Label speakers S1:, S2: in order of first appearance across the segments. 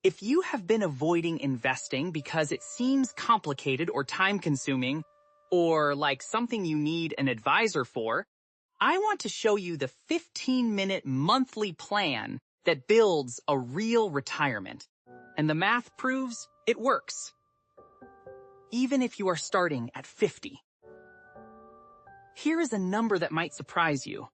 S1: If you have been avoiding investing because it seems complicated or time-consuming, or like something you need an advisor for, I want to show you the 15-minute monthly plan that builds a real retirement. And the math proves it works. Even if you are starting at 50. Here is a number that might surprise you.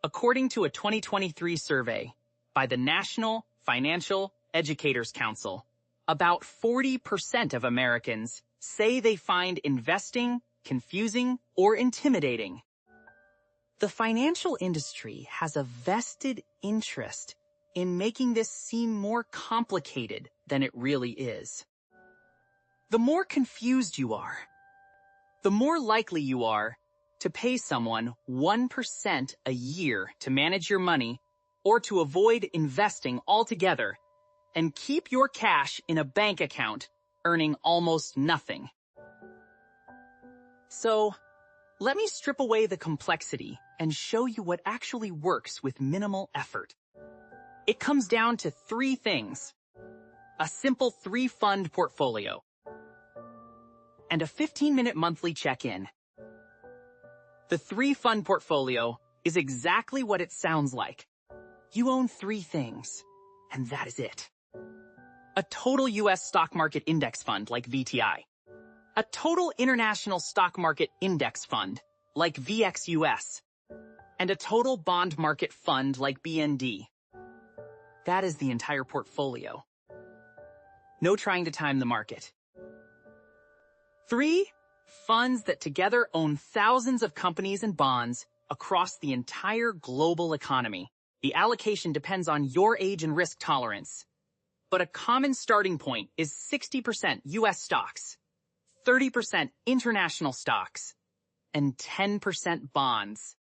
S1: According to a 2023 survey by the National Financial Educators Council, about 40% of Americans say they find investing confusing or intimidating. The financial industry has a vested interest in making this seem more complicated than it really is. The more confused you are, the more likely you are to pay someone 1% a year to manage your money or to avoid investing altogether and keep your cash in a bank account earning almost nothing. So, let me strip away the complexity and show you what actually works with minimal effort. It comes down to 3 things: a simple 3-fund portfolio, and a 15-minute monthly check-in. The 3-fund portfolio is exactly what it sounds like. You own 3 things, and that is it. A total U.S. stock market index fund like VTI. A total international stock market index fund like VXUS. And a total bond market fund like BND. That is the entire portfolio. No trying to time the market. 3 funds that together own thousands of companies and bonds across the entire global economy. The allocation depends on your age and risk tolerance. But a common starting point is 60% U.S. stocks, 30% international stocks, and 10% bonds.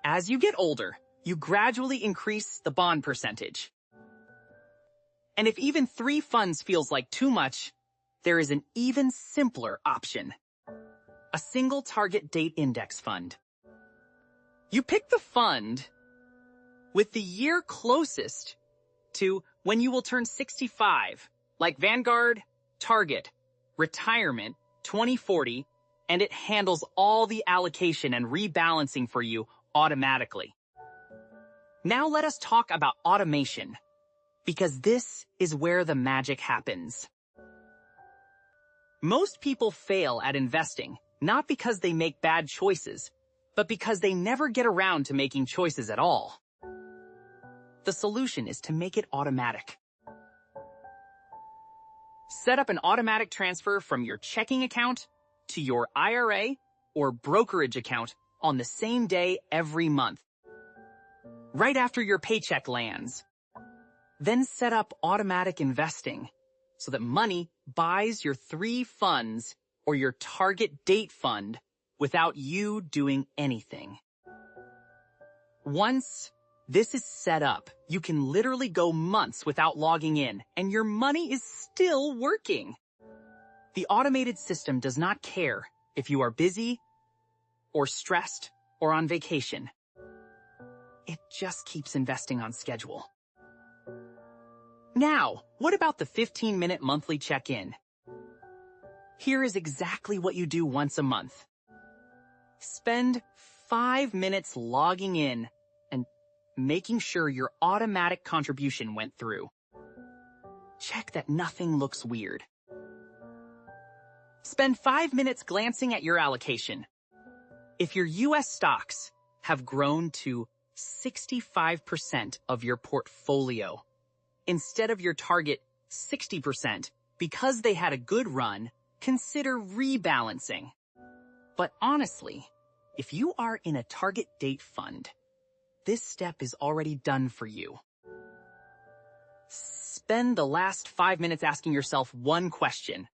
S1: As you get older, you gradually increase the bond percentage. And if even 3 funds feels like too much, there is an even simpler option. A single target date index fund. You pick the fund with the year closest to when you will turn 65, like Vanguard, Target, Retirement, 2040, and it handles all the allocation and rebalancing for you automatically. Now let us talk about automation, because this is where the magic happens. Most people fail at investing, not because they make bad choices, but because they never get around to making choices at all. The solution is to make it automatic. Set up an automatic transfer from your checking account to your IRA or brokerage account on the same day every month, right after your paycheck lands. Then set up automatic investing so that money buys your 3 funds or your target date fund without you doing anything. Once this is set up, you can literally go months without logging in, and your money is still working. The automated system does not care if you are busy, or stressed, or on vacation. It just keeps investing on schedule. Now, what about the 15-minute monthly check-in? Here is exactly what you do once a month. Spend 5 minutes logging in and making sure your automatic contribution went through. Check that nothing looks weird. Spend 5 minutes glancing at your allocation. If your U.S. stocks have grown to 65% of your portfolio, instead of your target 60%, because they had a good run, consider rebalancing. But honestly, if you are in a target date fund, this step is already done for you. Spend the last 5 minutes asking yourself one question.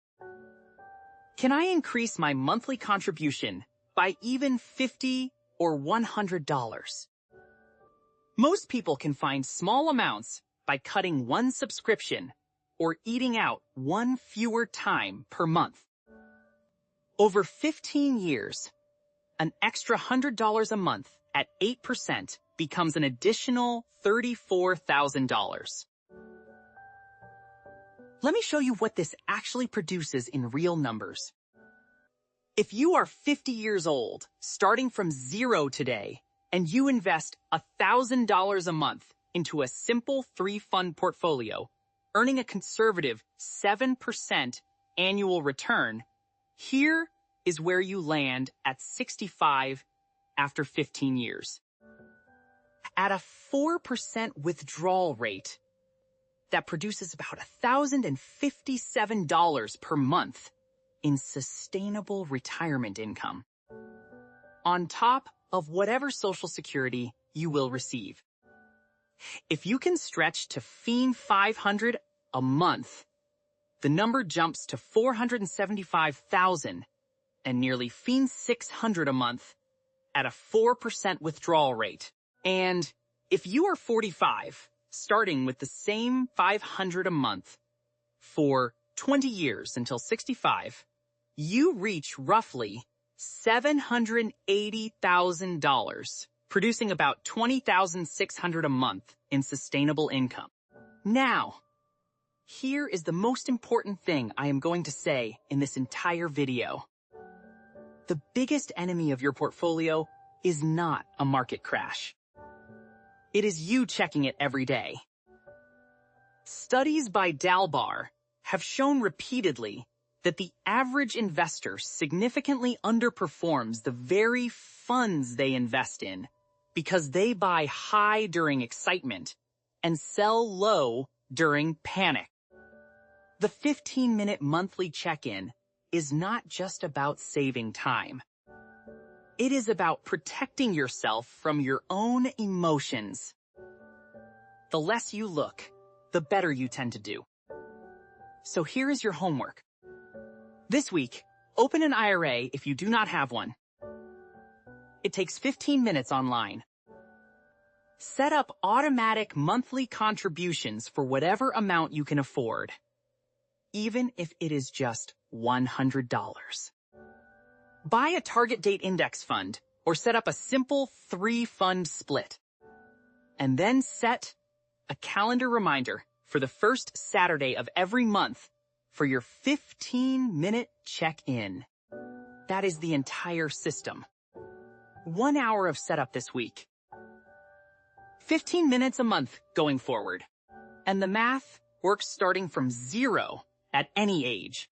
S1: Can I increase my monthly contribution by even $50 or $100? Most people can find small amounts by cutting one subscription or eating out one fewer time per month. Over 15 years, an extra $100 a month at 8% becomes an additional $34,000. Let me show you what this actually produces in real numbers. If you are 50 years old, starting from zero today, and you invest $1,000 a month into a simple 3-fund portfolio, earning a conservative 7% annual return, here is where you land at 65 after 15 years. At a 4% withdrawal rate, that produces about $1,057 per month in sustainable retirement income, on top of whatever Social Security you will receive. If you can stretch to $500 a month, the number jumps to $475,000 and nearly $600 a month at a 4% withdrawal rate. And if you are 45, starting with the same $500 a month for 20 years until 65, you reach roughly $780,000, producing about $20,600 a month in sustainable income. Now, here is the most important thing I am going to say in this entire video. The biggest enemy of your portfolio is not a market crash. It is you checking it every day. Studies by Dalbar have shown repeatedly that the average investor significantly underperforms the very funds they invest in because they buy high during excitement and sell low during panic. The 15-minute monthly check-in is not just about saving time. It is about protecting yourself from your own emotions. The less you look, the better you tend to do. So here is your homework. This week, open an IRA if you do not have one. It takes 15 minutes online. Set up automatic monthly contributions for whatever amount you can afford, even if it is just $100. Buy a target date index fund or set up a simple 3-fund split. And then set a calendar reminder for the first Saturday of every month for your 15-minute check-in. That is the entire system. 1 hour of setup this week. 15 minutes a month going forward. And the math works starting from zero at any age.